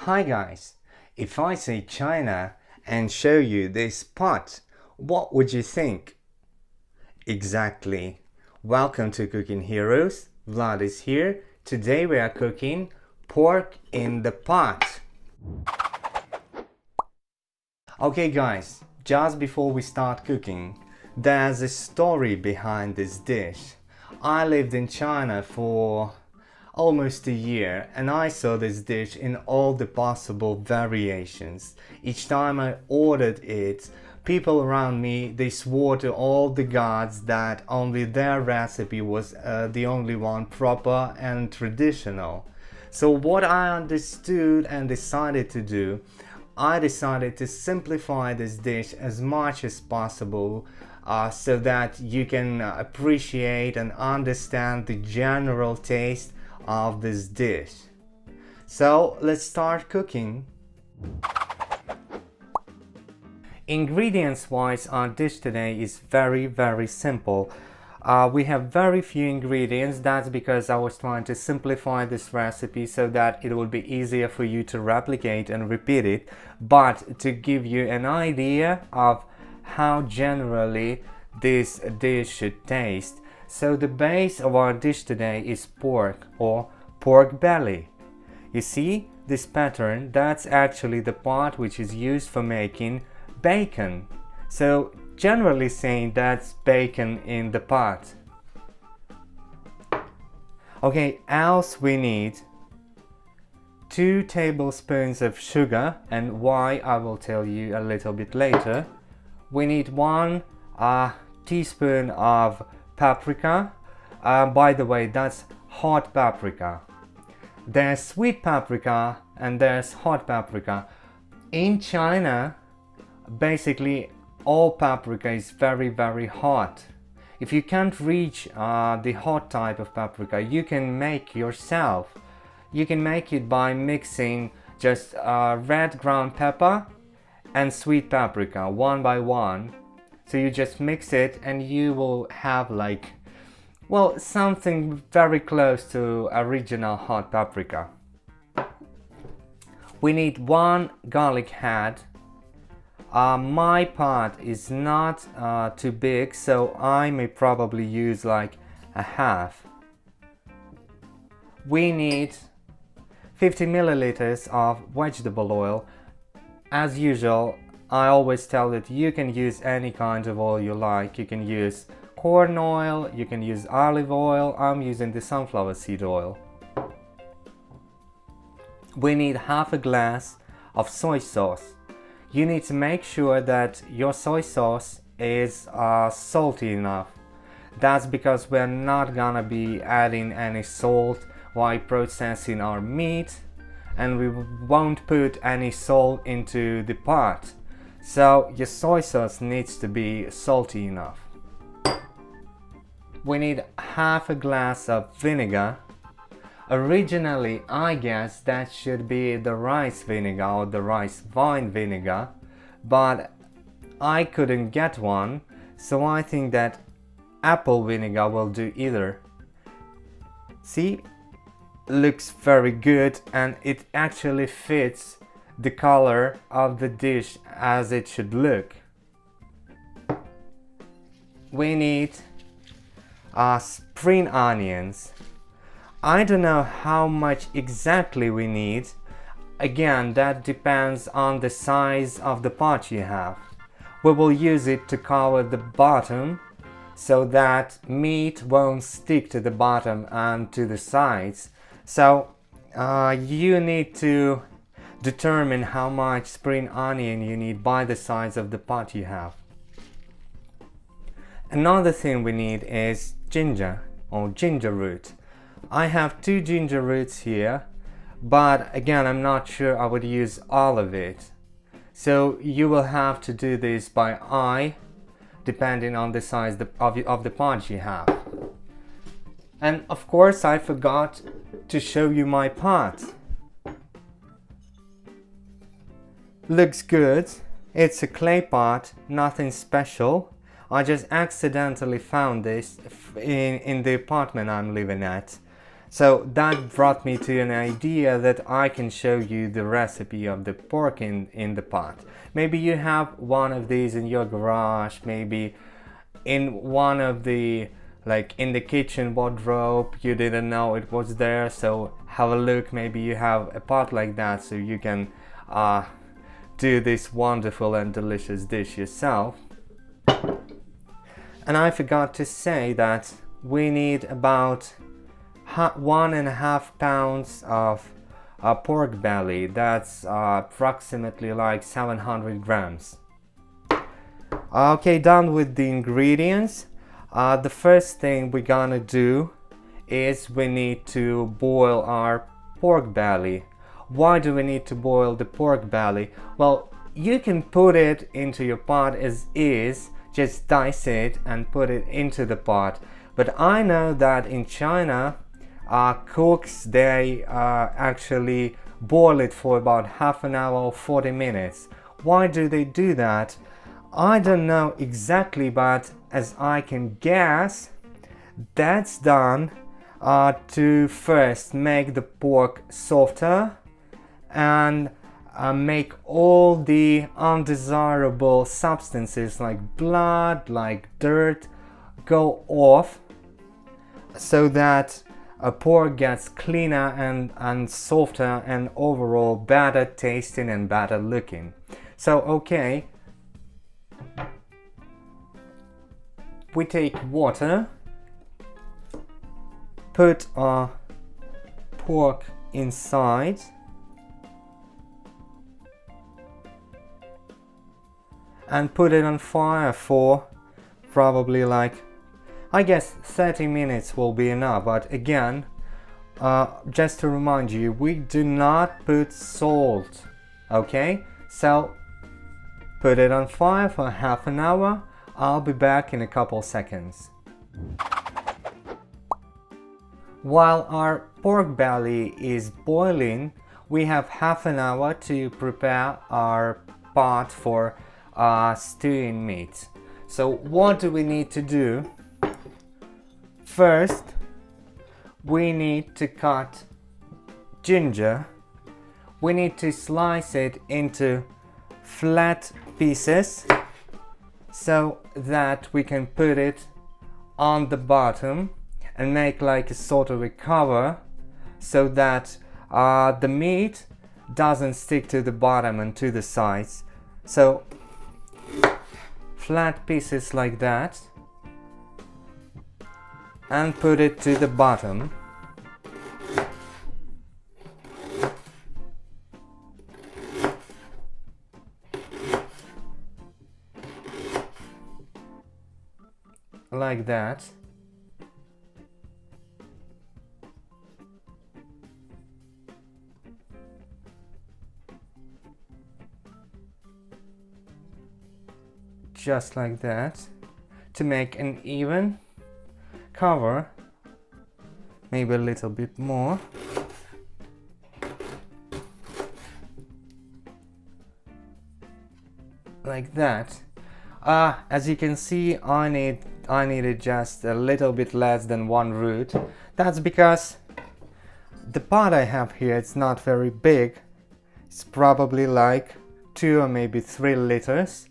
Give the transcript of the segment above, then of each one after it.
Hi guys, if I say China and show you this pot, what would you think? Exactly. Welcome to Cooking Heroes. Vlad is here. Today we are cooking pork in the pot. Okay guys, just before we start cooking, there's a story behind this dish. I lived in China for almost a year and I saw this dish in all the possible variations. Each time I ordered it, people around me, they swore to all the gods that only their recipe was the only one proper and traditional. So what I understood and decided to do, I decided to simplify this dish as much as possible so that you can appreciate and understand the general taste of this dish. So let's start cooking. Ingredients wise, our dish today is very simple. We have very few ingredients. That's because I was trying to simplify this recipe so that it will be easier for you to replicate and repeat it, but to give you an idea of how generally this dish should taste. So the base of our dish today is pork or pork belly. You see this pattern? That's actually the part which is used for making bacon. So generally saying, that's bacon in the pot. Okay, else we need 2 tablespoons of sugar, and why I will tell you a little bit later. We need 1 teaspoon of paprika. By the way, that's hot paprika. There's sweet paprika and there's hot paprika. In China, basically all paprika is very hot. If you can't reach the hot type of paprika, you can make yourself. You can make it by mixing just red ground pepper and sweet paprika one by one. So you just mix it and you will have like, well, something very close to original hot paprika. We need 1 garlic head. My pot is not too big, so I may probably use like a half. We need 50 milliliters of vegetable oil. As usual, I always tell that you can use any kind of oil you like. You can use corn oil, you can use olive oil. I'm using the sunflower seed oil. We need half a glass of soy sauce. You need to make sure that your soy sauce is salty enough. That's because we're not gonna be adding any salt while processing our meat, and we won't put any salt into the pot. So your soy sauce needs to be salty enough. We need half a glass of vinegar. Originally, I guess that should be the rice vinegar or the rice wine vinegar, but I couldn't get one, so I think that apple vinegar will do either. See, looks very good and it actually fits the color of the dish as it should look. We need spring onions. I don't know how much exactly we need. Again, that depends on the size of the pot you have. We will use it to cover the bottom so that meat won't stick to the bottom and to the sides. So you need to determine how much spring onion you need by the size of the pot you have. Another thing we need is ginger or ginger root. I have 2 ginger roots here, but again, I'm not sure I would use all of it. So you will have to do this by eye, depending on the size of the pot you have. And of course, I forgot to show you my pot. Looks good. It's a clay pot, nothing special. I just accidentally found this in the apartment I'm living at. So that brought me to an idea that I can show you the recipe of the pork in the pot. Maybe you have one of these in your garage, maybe in one of the, like in the kitchen wardrobe, you didn't know it was there, so have a look. Maybe you have a pot like that, so you can do this wonderful and delicious dish yourself. And I forgot to say that we need about 1.5 pounds of pork belly. That's approximately like 700 grams. Okay, done with the ingredients. The first thing we're gonna do is we need to boil our pork belly. Why do we need to boil the pork belly? Well, you can put it into your pot as is, just dice it and put it into the pot. But I know that in China, cooks, they actually boil it for about half an hour or 40 minutes. Why do they do that? I don't know exactly, but as I can guess, that's done to first make the pork softer and make all the undesirable substances like blood, like dirt, go off, so that a pork gets cleaner and softer and overall better tasting and better looking. So okay, we take water, put our pork inside, and put it on fire for probably like, I guess 30 minutes will be enough. But again, just to remind you, we do not put salt, okay? So put it on fire for half an hour. I'll be back in a couple seconds. While our pork belly is boiling, we have half an hour to prepare our pot for stewing meat. So what do we need to do? First, we need to cut ginger. We need to slice it into flat pieces so that we can put it on the bottom and make like a sort of a cover so that the meat doesn't stick to the bottom and to the sides. So flat pieces like that, and put it to the bottom. Like that. Just like that, to make an even cover, maybe a little bit more. Like that. As you can see, I needed just a little bit less than 1 root. That's because the pot I have here, it's not very big. It's probably like 2 or maybe 3 liters.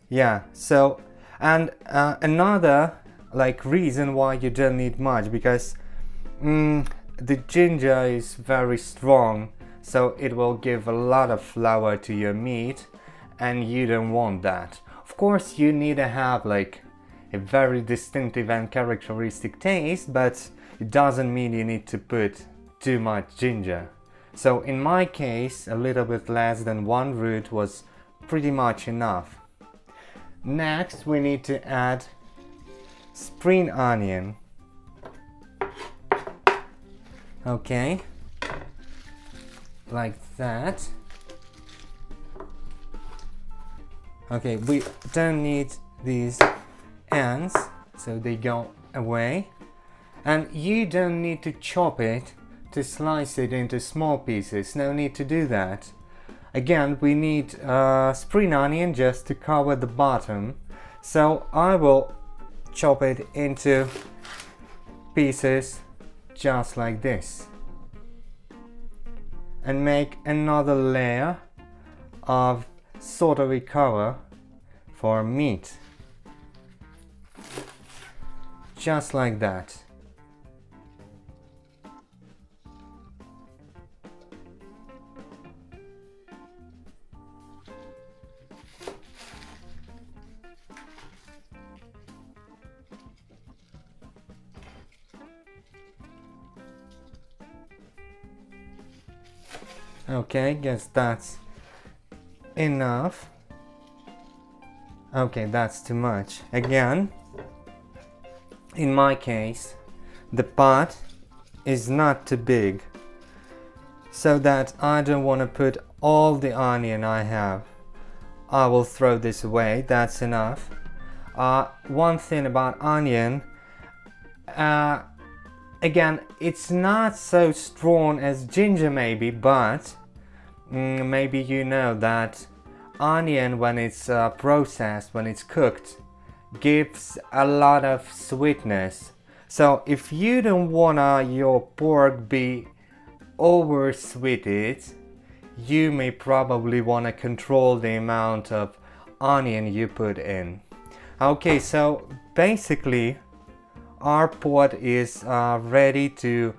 Yeah, so, and another like reason why you don't need much, because the ginger is very strong, so it will give a lot of flavor to your meat, and you don't want that. Of course, you need to have like a very distinctive and characteristic taste, but it doesn't mean you need to put too much ginger. So in my case, a little bit less than 1 root was pretty much enough. Next, we need to add spring onion. Okay, like that. Okay, we don't need these ends, so they go away. And you don't need to chop it to slice it into small pieces. No need to do that. Again, we need spring onion just to cover the bottom. So I will chop it into pieces just like this, and make another layer of sort of a cover for meat, just like that. Okay, guess that's enough. Okay, that's too much. Again, in my case, the pot is not too big, so that I don't want to put all the onion I have. I will throw this away, that's enough. One thing about onion, again, it's not so strong as ginger maybe, but maybe you know that onion, when it's processed, when it's cooked, gives a lot of sweetness. So if you don't wanna your pork be over sweeted, you may probably wanna control the amount of onion you put in. Okay, so basically our pot is ready to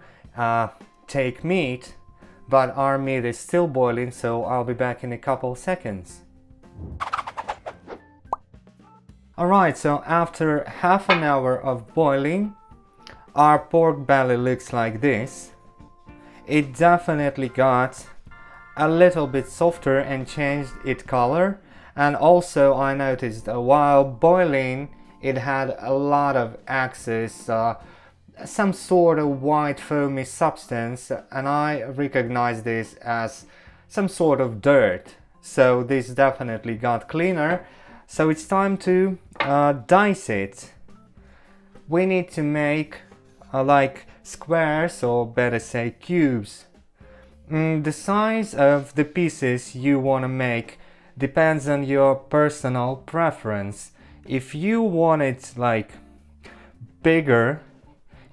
take meat, but our meat is still boiling, so I'll be back in a couple seconds. Alright, so after half an hour of boiling, our pork belly looks like this. It definitely got a little bit softer and changed its color, and also I noticed while boiling it had a lot of excess, some sort of white foamy substance, and I recognize this as some sort of dirt. So this definitely got cleaner. So it's time to dice it. We need to make like squares, or better say cubes. The size of the pieces you want to make depends on your personal preference. If you want it like bigger,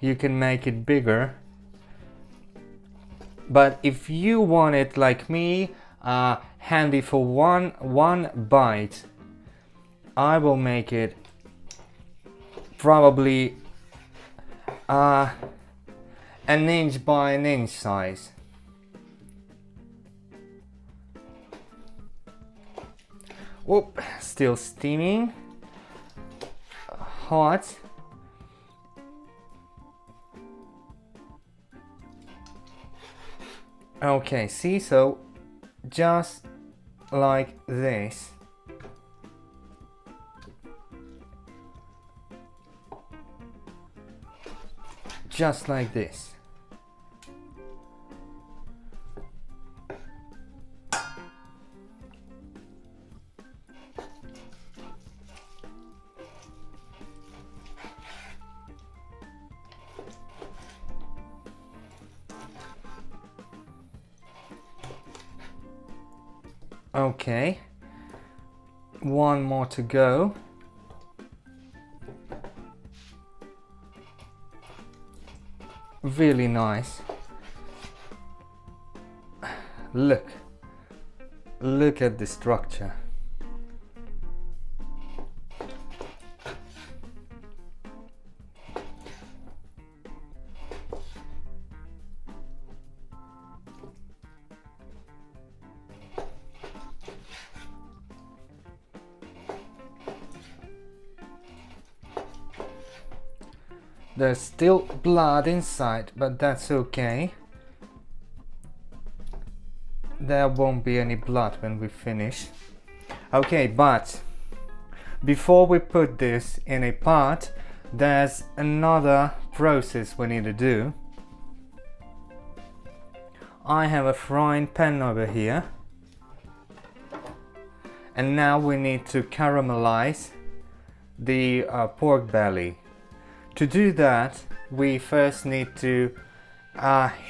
you can make it bigger, but if you want it like me, handy for one bite, I will make it probably an inch by an inch size. Whoop, still steaming, hot. Okay, see, so just like this. Just like this. Okay, one more to go. Really nice. Look at the structure. There's still blood inside, but that's okay. There won't be any blood when we finish. Okay, but before we put this in a pot, there's another process we need to do. I have a frying pan over here, and now we need to caramelize the pork belly. To do that, we first need to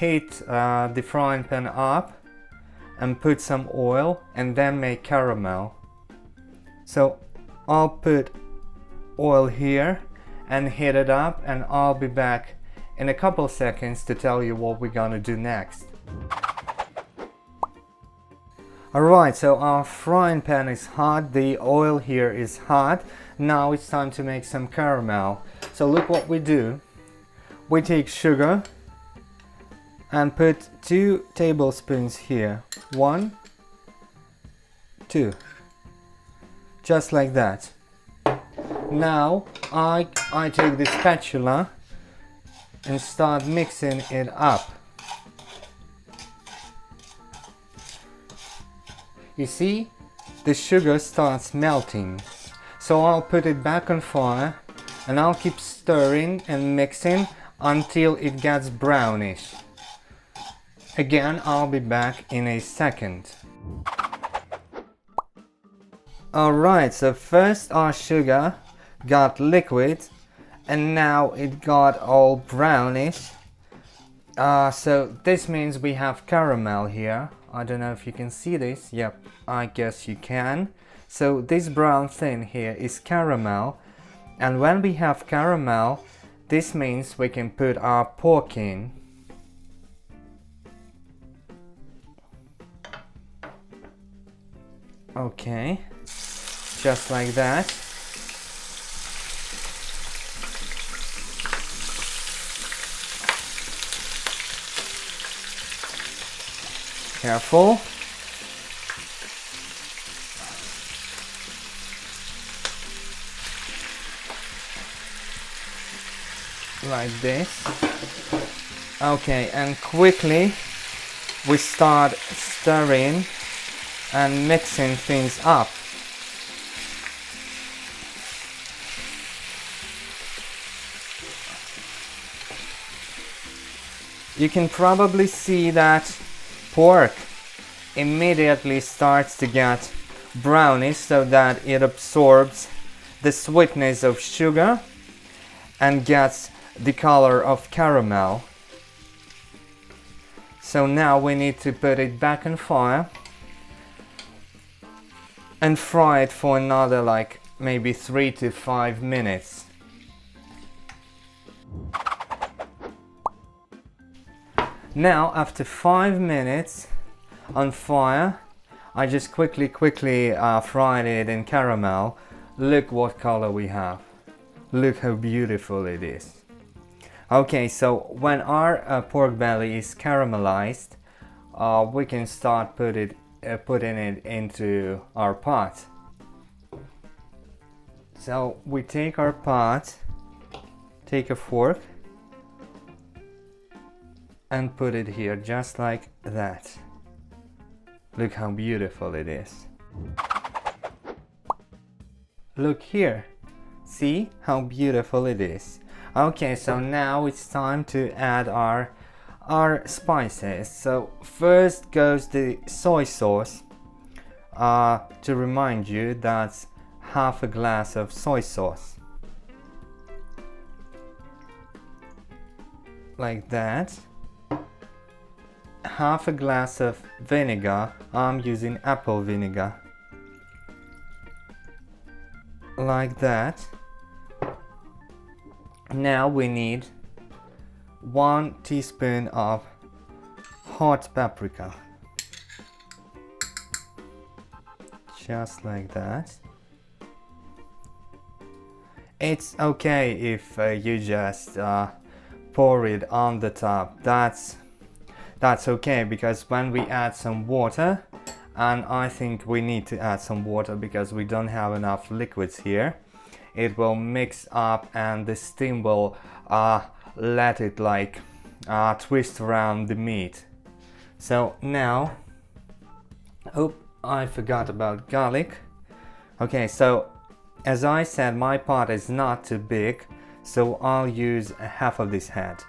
heat the frying pan up and put some oil, and then make caramel. So I'll put oil here and heat it up, and I'll be back in a couple seconds to tell you what we're gonna do next. Alright, so our frying pan is hot, the oil here is hot. Now it's time to make some caramel. So look what we do. We take sugar and put 2 tablespoons here. 1, 2. Just like that. Now I take the spatula and start mixing it up. You see, the sugar starts melting. So I'll put it back on fire and I'll keep stirring and mixing until it gets brownish. Again, I'll be back in a second. Alright, so first our sugar got liquid and now it got all brownish. So this means we have caramel here. I don't know if you can see this. Yep, I guess you can. So this brown thing here is caramel, and when we have caramel, this means we can put our pork in. Okay, just like that. Careful. Like this. Okay, and quickly we start stirring and mixing things up. You can probably see that pork immediately starts to get brownish so that it absorbs the sweetness of sugar and gets the color of caramel. So now we need to put it back on fire and fry it for another like maybe 3 to 5 minutes. Now after 5 minutes on fire, I just quickly fried it in caramel. Look what color we have. Look how beautiful it is. Okay, so when our pork belly is caramelized, we can start putting it into our pot. So we take our pot, take a fork, and put it here just like that. Look how beautiful it is. Look here. See how beautiful it is. Okay, so now it's time to add our spices. So first goes the soy sauce. To remind you, that's half a glass of soy sauce. Like that. Half a glass of vinegar. I'm using apple vinegar. Like that. Now we need 1 teaspoon of hot paprika. Just like that. It's okay if you just pour it on the top. That's okay, because when we add some water, and I think we need to add some water because we don't have enough liquids here, it will mix up and the steam will let it like twist around the meat. So now, oh, I forgot about garlic. Okay, so as I said, my pot is not too big, so I'll use half of this head.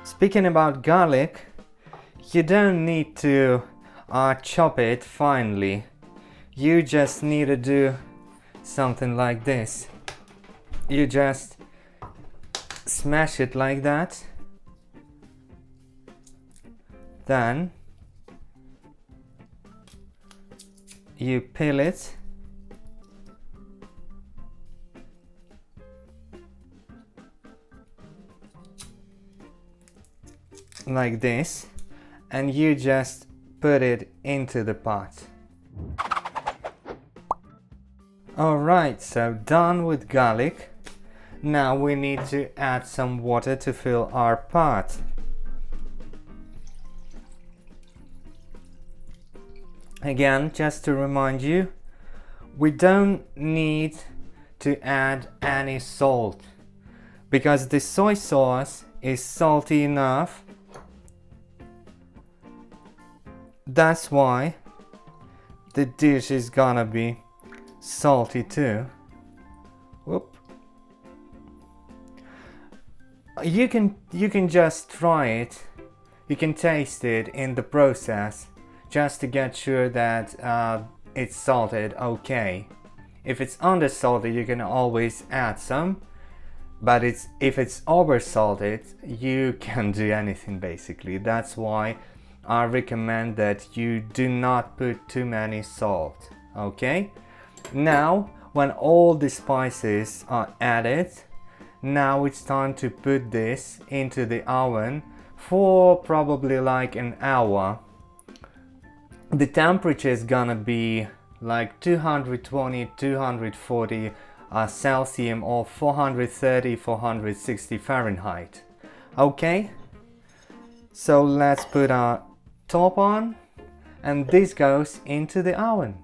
Speaking about garlic, you don't need to chop it finely. You just need to do something like this. You just smash it like that. Then you peel it. like this, and you just put it into the pot. Alright, so done with garlic. Now we need to add some water to fill our pot. Again, just to remind you, we don't need to add any salt because the soy sauce is salty enough. That's why the dish is gonna be salty too. Whoop. You can just try it. You can taste it in the process just to get sure that it's salted okay. If it's under salted, you can always add some, but if it's over salted, you can't do anything basically. That's why I recommend that you do not put too many salt. Okay, now when all the spices are added, now it's time to put this into the oven for probably like an hour. The temperature is gonna be like 220 240 Celsius or 430 460 Fahrenheit. Okay, so let's put our top on, and this goes into the oven.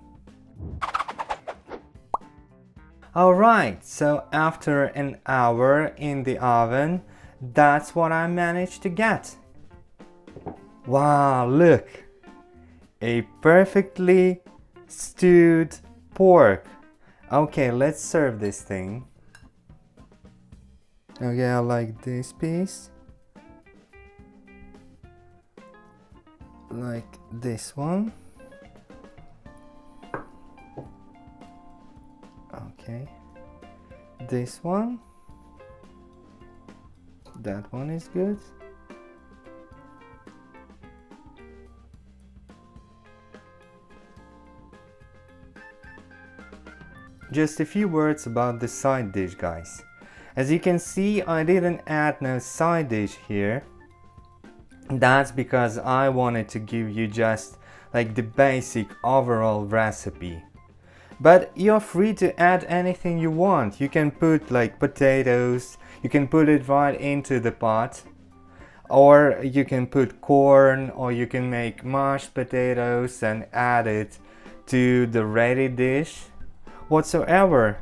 Alright, so after an hour in the oven, that's what I managed to get. Wow, look! A perfectly stewed pork. Okay, let's serve this thing. Okay, I like this piece. Like this one. Okay, this one, that one is good. Just a few words about the side dish, guys. As you can see, I didn't add no side dish here. That's because I wanted to give you just like the basic overall recipe. But you're free to add anything you want. You can put like potatoes, you can put it right into the pot, or you can put corn, or you can make mashed potatoes and add it to the ready dish, whatsoever.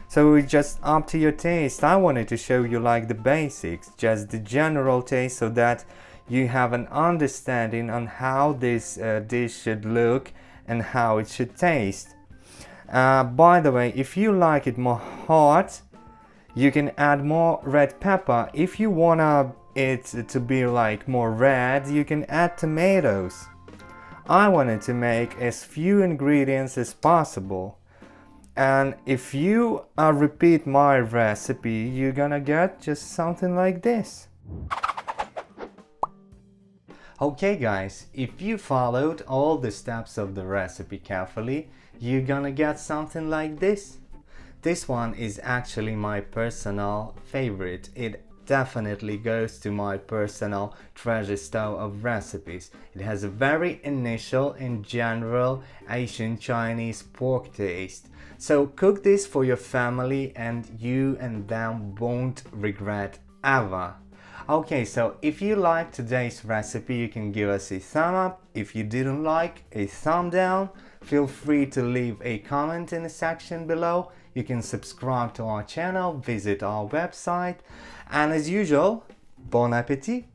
So it's just up to your taste. I wanted to show you like the basics, just the general taste, so that you have an understanding on how this dish should look and how it should taste. By the way, if you like it more hot, you can add more red pepper. If you wanna it to be like more red, you can add tomatoes. I wanted to make as few ingredients as possible, and if you repeat my recipe, you're gonna get just something like this. Okay guys, if you followed all the steps of the recipe carefully, you're gonna get something like this. This one is actually my personal favorite. It definitely goes to my personal treasure stove of recipes. It has a very initial and general Asian Chinese pork taste. So cook this for your family and you and them won't regret ever. Okay, so if you liked today's recipe, you can give us a thumb up. If you didn't like, a thumb down. Feel free to leave a comment in the section below. You can subscribe to our channel, visit our website, and as usual, bon appetit!